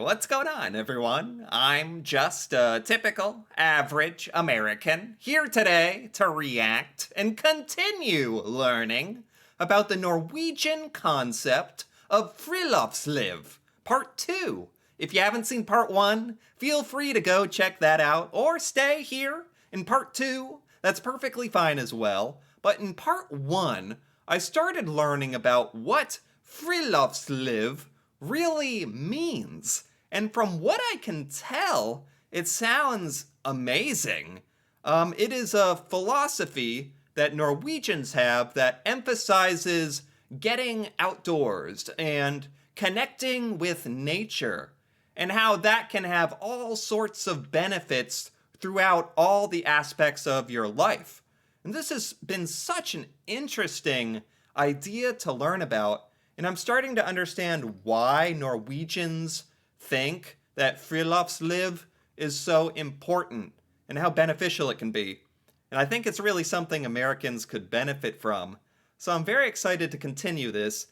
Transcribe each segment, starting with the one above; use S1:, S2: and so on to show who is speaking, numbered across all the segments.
S1: What's going on, everyone? I'm just a typical, average American here today to react and continue learning about the Norwegian concept of Friluftsliv, Part 2. If you haven't seen Part 1, feel free to go check that out, or stay here in Part 2. That's perfectly fine as well. But in Part 1, I started learning about what Friluftsliv really means. And from what I can tell, it sounds amazing. It is a philosophy that Norwegians have that emphasizes getting outdoors and connecting with nature, and how that can have all sorts of benefits throughout all the aspects of your life. And this has been such an interesting idea to learn about, and I'm starting to understand why Norwegians think that Friluftsliv is so important and how beneficial it can be. And I think it's really something Americans could benefit from. So I'm very excited to continue this.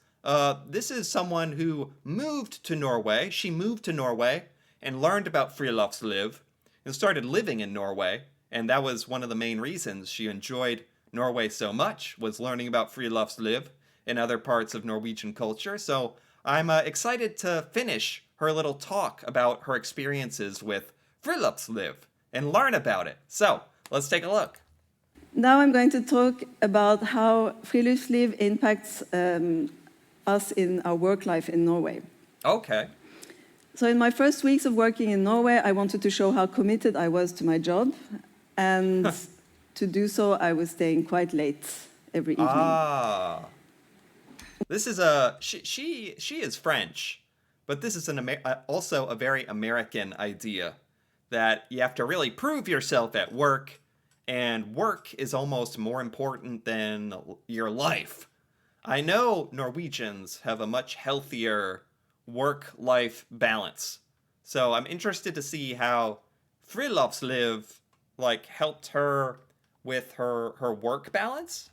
S1: This is someone who moved to Norway. She moved to Norway and learned about Friluftsliv and started living in Norway. And that was one of the main reasons she enjoyed Norway so much, was learning about Friluftsliv and other parts of Norwegian culture. So I'm excited to finish her little talk about her experiences with Friluftsliv and learn about it. So let's take a look.
S2: Now I'm going to talk about how Friluftsliv impacts us in our work life in Norway.
S1: Okay.
S2: So in my first weeks of working in Norway, I wanted to show how committed I was to my job. And to do so, I was staying quite late every evening.
S1: Ah. This is she is French, but this is also a very American idea that you have to really prove yourself at work, and work is almost more important than your life. I know Norwegians have a much healthier work-life balance, so I'm interested to see how Friluftsliv helped her with her work balance.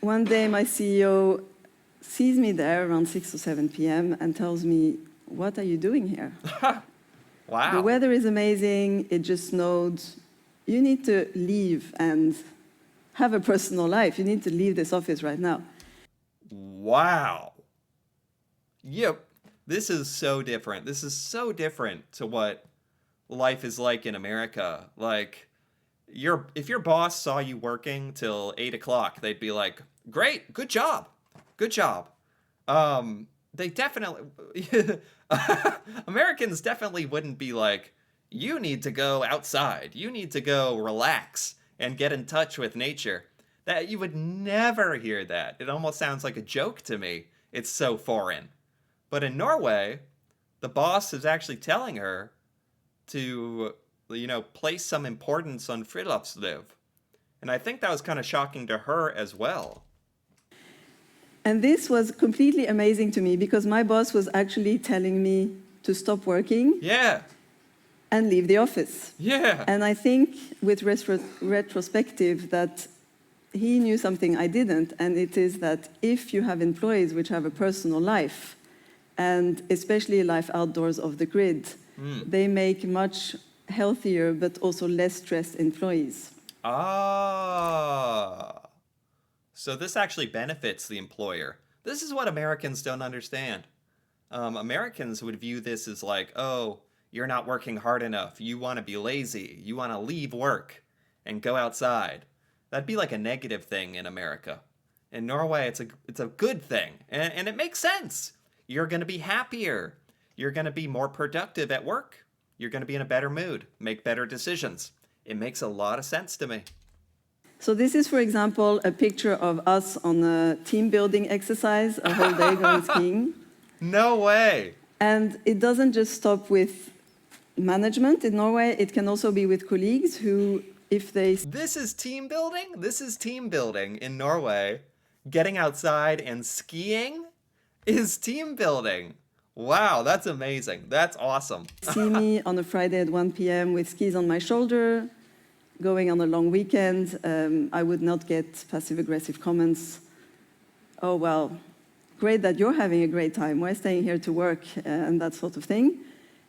S2: One day my CEO sees me there around 6 or 7 p.m. and tells me, "What are you doing here?
S1: Wow.
S2: The weather is amazing, it just snowed. You need to leave and have a personal life. You need to leave this office right now."
S1: Wow. Yep. This is so different. This is so different to what life is like in America. Like, if your boss saw you working till 8 o'clock, they'd be like, "Great, good job. Good job." They definitely, Americans definitely wouldn't be like, "You need to go outside. You need to go relax and get in touch with nature." That you would never hear that. It almost sounds like a joke to me. It's so foreign. But in Norway, the boss is actually telling her to, place some importance on Friluftsliv. And I think that was kind of shocking to her as well.
S2: And this was completely amazing to me because my boss was actually telling me to stop working.
S1: Yeah.
S2: And leave the office.
S1: Yeah.
S2: And I think with retrospective that he knew something I didn't, and it is that if you have employees which have a personal life, and especially a life outdoors of the grid, they make much healthier but also less stressed employees.
S1: Ah. So this actually benefits the employer. This is what Americans don't understand. Americans would view this as like, "Oh, you're not working hard enough. You want to be lazy. You want to leave work and go outside." That'd be like a negative thing in America. In Norway, it's a good thing, and it makes sense. You're going to be happier. You're going to be more productive at work. You're going to be in a better mood, make better decisions. It makes a lot of sense to me.
S2: So this is, for example, a picture of us on a team building exercise, a whole day going skiing.
S1: No way.
S2: And it doesn't just stop with management in Norway. It can also be with colleagues who, if they...
S1: This is team building? This is team building in Norway. Getting outside and skiing is team building. Wow, that's amazing. That's awesome.
S2: See me on a Friday at 1 p.m. with skis on my shoulder, going on a long weekend. I would not get passive-aggressive comments. "Oh, well, great that you're having a great time. We're staying here to work," and that sort of thing.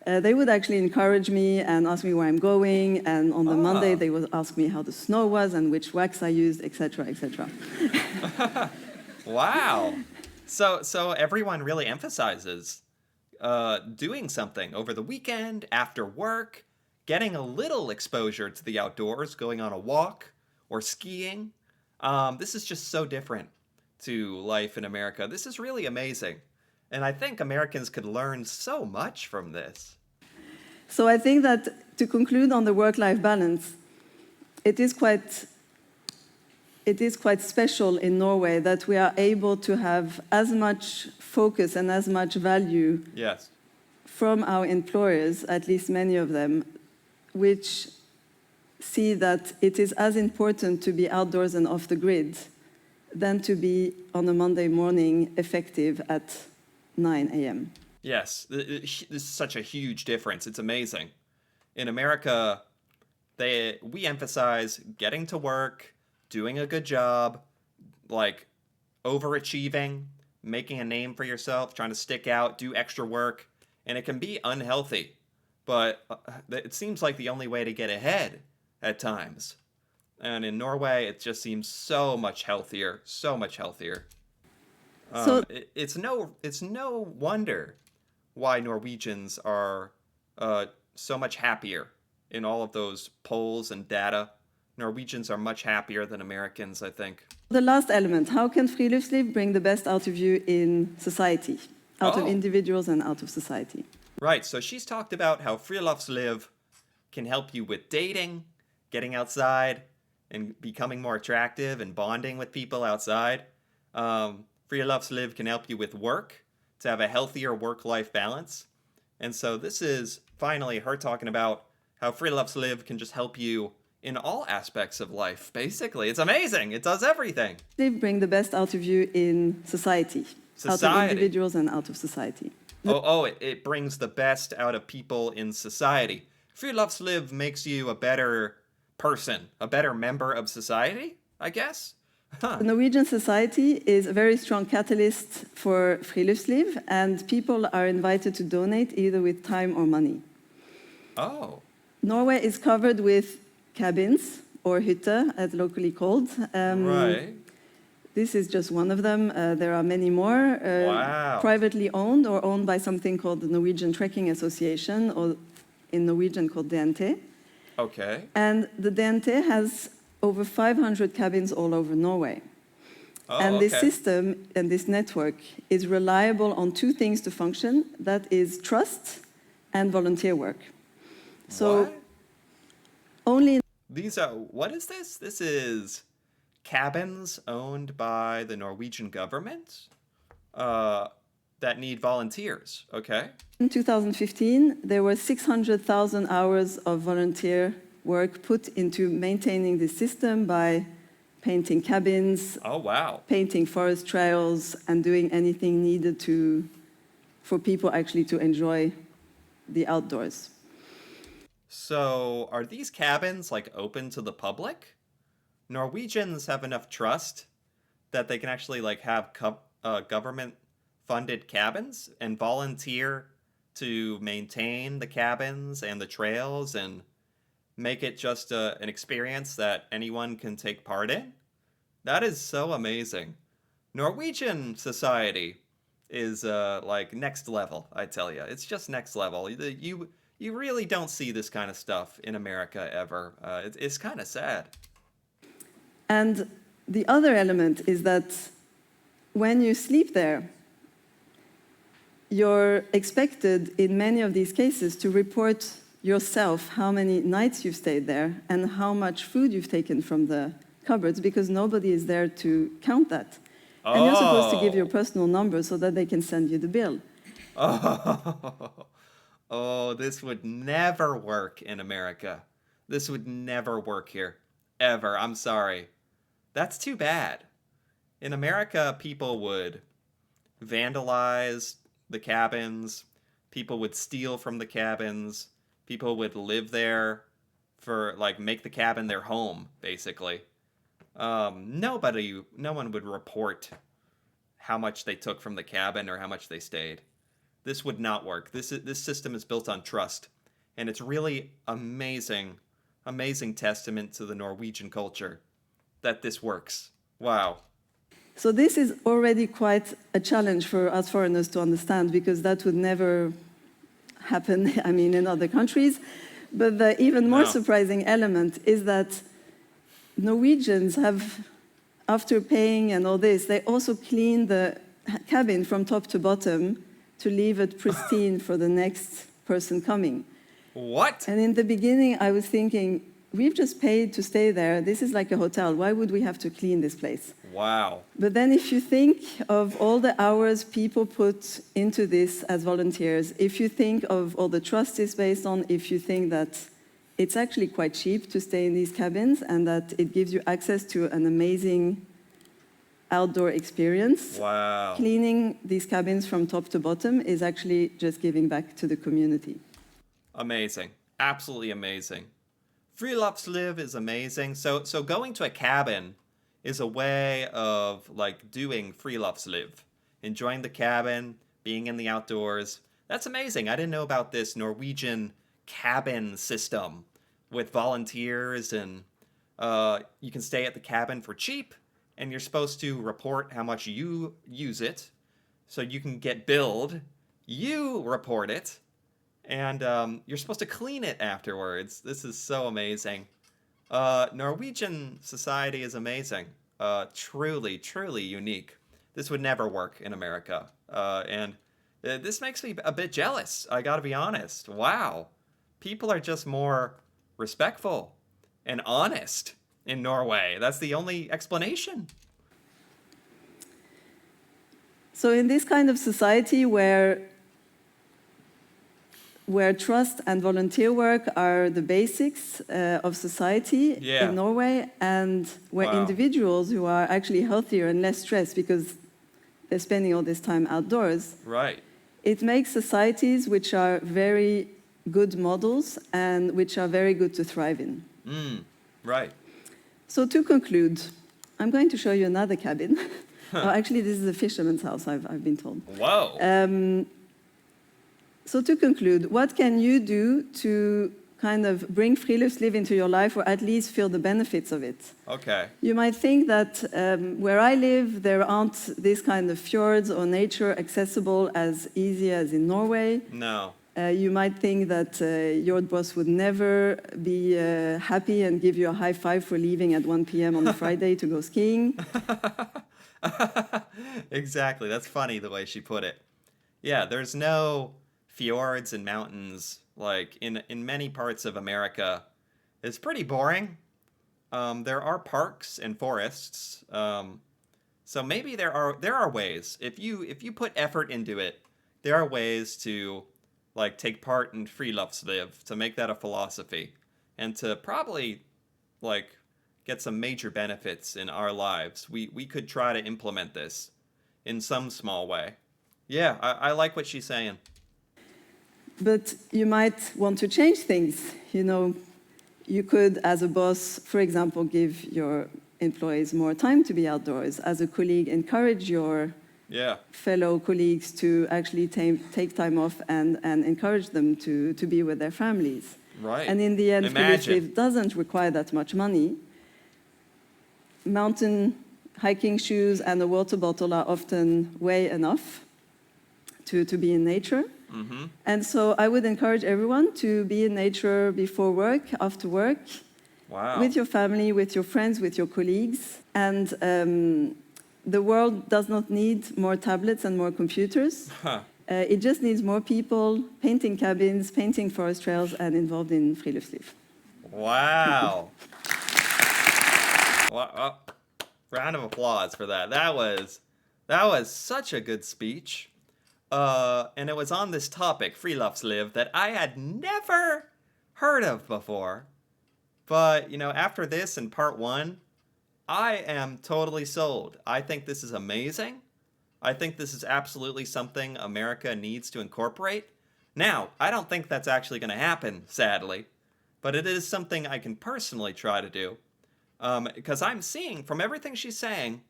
S2: They would actually encourage me and ask me where I'm going, and on the Monday they would ask me how the snow was and which wax I used, etc., etc.
S1: Wow. So everyone really emphasizes doing something over the weekend, after work, getting a little exposure to the outdoors, going on a walk or skiing. This is just so different to life in America. This is really amazing. And I think Americans could learn so much from this.
S2: So I think that to conclude on the work-life balance, it is quite special in Norway that we are able to have as much focus and as much value
S1: Yes.
S2: from our employers, at least many of them, which see that it is as important to be outdoors and off the grid than to be on a Monday morning effective at 9 a.m.
S1: Yes. This is such a huge difference. It's amazing. In America, we emphasize getting to work, doing a good job, like overachieving, making a name for yourself, trying to stick out, do extra work, and it can be unhealthy. But it seems like the only way to get ahead at times. And in Norway, it just seems so much healthier, so much healthier.
S2: So
S1: It's no wonder why Norwegians are so much happier in all of those polls and data. Norwegians are much happier than Americans, I think.
S2: the last element, how can Friluftsliv bring the best out of you in society, out of individuals and out of society?
S1: Right, so she's talked about how Friluftsliv can help you with dating, getting outside, and becoming more attractive and bonding with people outside. Friluftsliv can help you with work, to have a healthier work-life balance. And so this is finally her talking about how Friluftsliv can just help you in all aspects of life, basically. It's amazing. It does everything.
S2: Friluftsliv bring the best out of you in society, out of
S1: Society.
S2: individuals and out of society.
S1: It brings the best out of people in society. Friluftsliv makes you a better person, a better member of society, I guess? Huh.
S2: The Norwegian society is a very strong catalyst for Friluftsliv, and people are invited to donate either with time or money.
S1: Oh,
S2: Norway is covered with cabins, or hytte, as locally called.
S1: right.
S2: This is just one of them. There are many more,
S1: Wow.
S2: privately owned or owned by something called the Norwegian Trekking Association, or in Norwegian called DNT.
S1: Okay.
S2: And the DNT has over 500 cabins all over Norway.
S1: Oh,
S2: And this
S1: okay.
S2: system and this network is reliable on two things to function. That is trust and volunteer work. So
S1: What?
S2: only
S1: What is this? This is cabins owned by the Norwegian government that need volunteers. Okay.
S2: in 2015, there were 600,000 hours of volunteer work put into maintaining this system by painting cabins,
S1: Oh, wow.
S2: painting forest trails, and doing anything needed for people actually to enjoy the outdoors.
S1: So, are these cabins like open to the public? Norwegians have enough trust that they can actually like have government funded cabins and volunteer to maintain the cabins and the trails and make it just an experience that anyone can take part in. That is so amazing. Norwegian society is like next level, I tell you. It's just next level. You really don't see this kind of stuff in America ever. It's kind of sad.
S2: And the other element is that when you sleep there, you're expected in many of these cases to report yourself how many nights you've stayed there and how much food you've taken from the cupboards, because nobody is there to count that. And you're supposed to give your personal number so that they can send you the bill.
S1: Oh, this would never work in America. This would never work here. Ever. I'm sorry. That's too bad. In America, people would vandalize the cabins. People would steal from the cabins. People would live there for, like, make the cabin their home, basically. No one would report how much they took from the cabin or how much they stayed. this would not work. This system is built on trust, and it's really amazing testament to the Norwegian culture that this works. Wow.
S2: So this is already quite a challenge for us foreigners to understand, because that would never happen, I mean, in other countries. But the even more
S1: No.
S2: surprising element is that Norwegians have, after paying and all this, they also clean the cabin from top to bottom to leave it pristine for the next person coming.
S1: What?
S2: And in the beginning, I was thinking, we've just paid to stay there. This is like a hotel. Why would we have to clean this place?
S1: Wow.
S2: But then if you think of all the hours people put into this as volunteers, if you think of all the trust it's based on, if you think that it's actually quite cheap to stay in these cabins and that it gives you access to an amazing outdoor experience,
S1: Wow.
S2: cleaning these cabins from top to bottom is actually just giving back to the community.
S1: Amazing. Absolutely amazing. Friluftsliv is amazing. So going to a cabin is a way of like doing Friluftsliv, enjoying the cabin, being in the outdoors. That's amazing. I didn't know about this Norwegian cabin system with volunteers, and you can stay at the cabin for cheap, and you're supposed to report how much you use it, so you can get billed. You report it, and you're supposed to clean it afterwards. This is so amazing. Norwegian society is amazing. Truly, truly unique. This would never work in America. And this makes me a bit jealous, I gotta be honest. Wow. People are just more respectful and honest in Norway. That's the only explanation.
S2: So in this kind of society where trust and volunteer work are the basics of society
S1: Yeah.
S2: in Norway, and where
S1: Wow.
S2: individuals who are actually healthier and less stressed because they're spending all this time outdoors,
S1: Right.
S2: it makes societies which are very good models and which are very good to thrive in.
S1: Right.
S2: So to conclude, I'm going to show you another cabin. Oh, actually, this is a fisherman's house, I've been told.
S1: Whoa.
S2: So to conclude, what can you do to kind of bring Friluftsliv into your life, or at least feel the benefits of it?
S1: Okay.
S2: You might think that where I live, there aren't this kind of fjords or nature accessible as easy as in Norway.
S1: No.
S2: You might think that your boss would never be happy and give you a high five for leaving at 1 p.m. on a Friday to go skiing.
S1: Exactly. That's funny the way she put it. Yeah, there's no fjords and mountains like in many parts of America. It's pretty boring. There are parks and forests. So maybe there are ways. If you put effort into it, there are ways to like take part in Friluftsliv, to make that a philosophy, and to probably like get some major benefits in our lives. We could try to implement this in some small way. Yeah, I like what she's saying.
S2: But you might want to change things. You know, you could, as a boss, for example, give your employees more time to be outdoors. As a colleague, encourage your
S1: Yeah.
S2: fellow colleagues to actually take time off and encourage them to be with their families.
S1: Right.
S2: And in the end,
S1: Imagine.
S2: Friluftsliv doesn't require that much money. Mountain hiking shoes and a water bottle are often way enough to be in nature.
S1: Mm-hmm.
S2: And so I would encourage everyone to be in nature before work, after work,
S1: Wow.
S2: with your family, with your friends, with your colleagues. And the world does not need more tablets and more computers.
S1: Huh.
S2: It just needs more people painting cabins, painting forest trails, and involved in Friluftsliv.
S1: Wow. Wow. Round of applause for that. That was such a good speech. And it was on this topic, Friluftsliv, that I had never heard of before. But, you know, after this in part 1, I am totally sold. I think this is amazing. I think this is absolutely something America needs to incorporate. Now, I don't think that's actually going to happen, sadly. But it is something I can personally try to do. Because I'm seeing, from everything she's saying,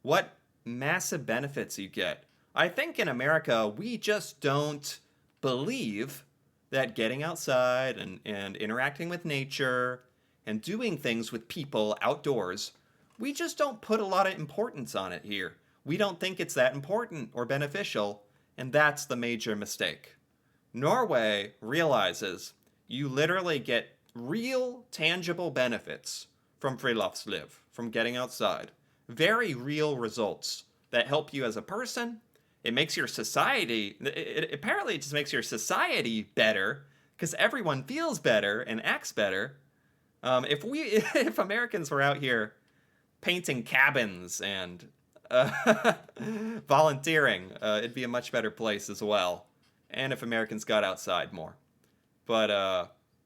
S1: what massive benefits you get. I think in America, we just don't believe that getting outside and interacting with nature and doing things with people outdoors, we just don't put a lot of importance on it here. We don't think it's that important or beneficial, and that's the major mistake. Norway realizes you literally get real, tangible benefits from Friluftsliv, from getting outside. Very real results that help you as a person. It makes your society, apparently, it just makes your society better because everyone feels better and acts better. If Americans were out here painting cabins and volunteering, it'd be a much better place as well. And if Americans got outside more. But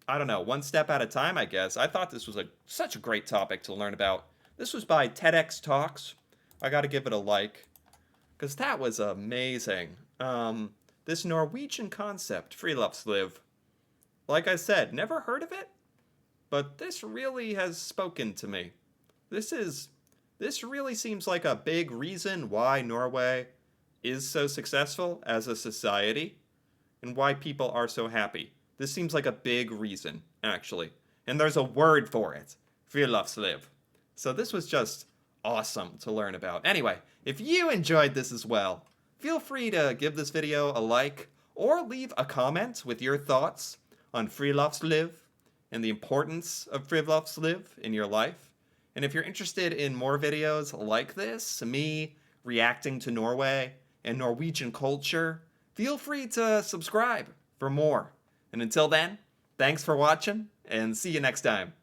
S1: I don't know, one step at a time, I guess. I thought this was such a great topic to learn about. This was by TEDx Talks. I got to give it a like because that was amazing. This Norwegian concept, Friluftsliv. Like I said, never heard of it, but this really has spoken to me. This really seems like a big reason why Norway is so successful as a society and why people are so happy. This seems like a big reason, actually. And there's a word for it, Friluftsliv. So this was just awesome to learn about. Anyway, if you enjoyed this as well, feel free to give this video a like or leave a comment with your thoughts on Friluftsliv and the importance of Friluftsliv in your life. And if you're interested in more videos like this, me reacting to Norway and Norwegian culture, feel free to subscribe for more. And until then, thanks for watching and see you next time.